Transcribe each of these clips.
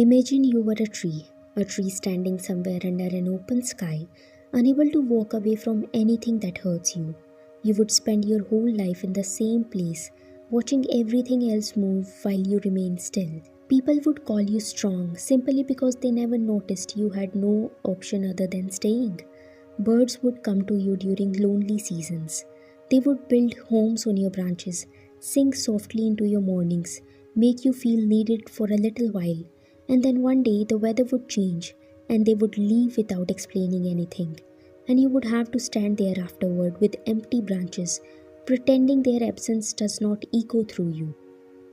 Imagine you were a tree standing somewhere under an open sky, unable to walk away from anything that hurts you. You would spend your whole life in the same place, watching everything else move while you remain still. People would call you strong simply because they never noticed you had no option other than staying. Birds would come to you during lonely seasons. They would build homes on your branches, sing softly into your mornings, make you feel needed for a little while, and then one day the weather would change and they would leave without explaining anything. And you would have to stand there afterward with empty branches, pretending their absence does not echo through you.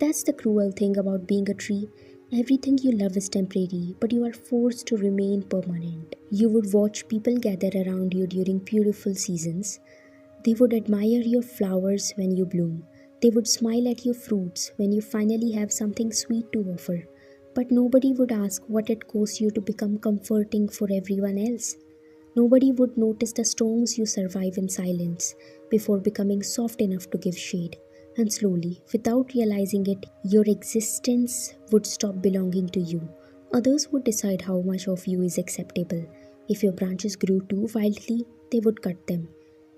That's the cruel thing about being a tree. Everything you love is temporary, but you are forced to remain permanent. You would watch people gather around you during beautiful seasons. They would admire your flowers when you bloom. They would smile at your fruits when you finally have something sweet to offer. But nobody would ask what it cost you to become comforting for everyone else. Nobody would notice the storms you survive in silence before becoming soft enough to give shade. And slowly, without realizing it, your existence would stop belonging to you. Others would decide how much of you is acceptable. If your branches grew too wildly, they would cut them.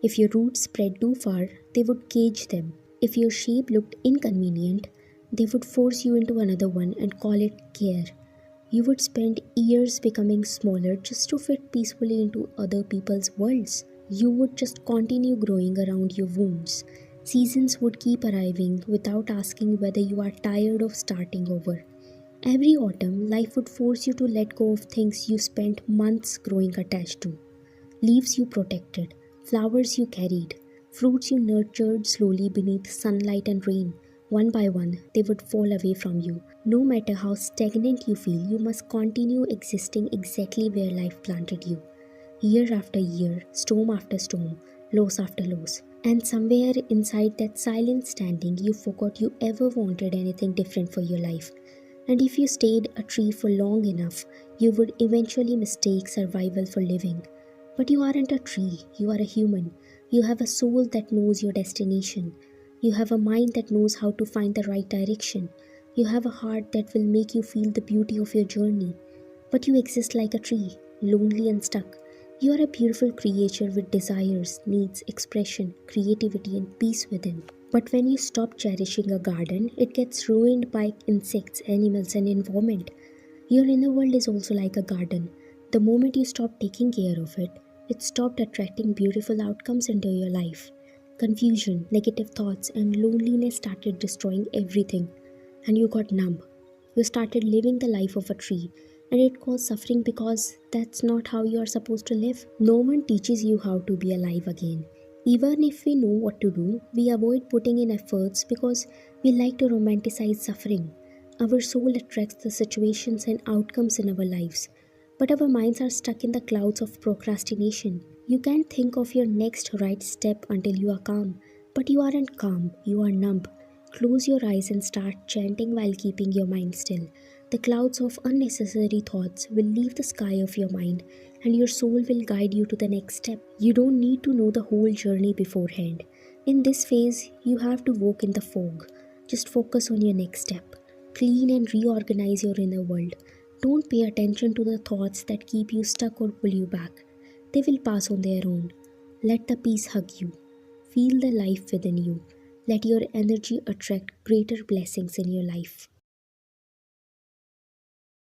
If your roots spread too far, they would cage them. If your shape looked inconvenient, they would force you into another one and call it care. You would spend years becoming smaller just to fit peacefully into other people's worlds. You would just continue growing around your wounds. Seasons would keep arriving without asking whether you are tired of starting over. Every autumn, life would force you to let go of things you spent months growing attached to. Leaves you protected, flowers you carried, fruits you nurtured slowly beneath sunlight and rain. One by one, they would fall away from you. No matter how stagnant you feel, you must continue existing exactly where life planted you. Year after year, storm after storm, loss after loss. And somewhere inside that silent standing, you forgot you ever wanted anything different for your life. And if you stayed a tree for long enough, you would eventually mistake survival for living. But you aren't a tree, you are a human. You have a soul that knows your destination. You have a mind that knows how to find the right direction. You have a heart that will make you feel the beauty of your journey. But you exist like a tree, lonely and stuck. You are a beautiful creature with desires, needs, expression, creativity, and peace within. But when you stop cherishing a garden, it gets ruined by insects, animals, and environment. Your inner world is also like a garden. The moment you stop taking care of it, it stopped attracting beautiful outcomes into your life. Confusion, negative thoughts, and loneliness started destroying everything, and you got numb. You started living the life of a tree, and it caused suffering because that's not how you are supposed to live. No one teaches you how to be alive again. Even if we know what to do, we avoid putting in efforts because we like to romanticize suffering. Our soul attracts the situations and outcomes in our lives, but our minds are stuck in the clouds of procrastination. You can't think of your next right step until you are calm, but you aren't calm, you are numb. Close your eyes and start chanting while keeping your mind still. The clouds of unnecessary thoughts will leave the sky of your mind and your soul will guide you to the next step. You don't need to know the whole journey beforehand. In this phase, you have to walk in the fog. Just focus on your next step. Clean and reorganize your inner world. Don't pay attention to the thoughts that keep you stuck or pull you back. They will pass on their own. Let the peace hug you. Feel the life within you. Let your energy attract greater blessings in your life.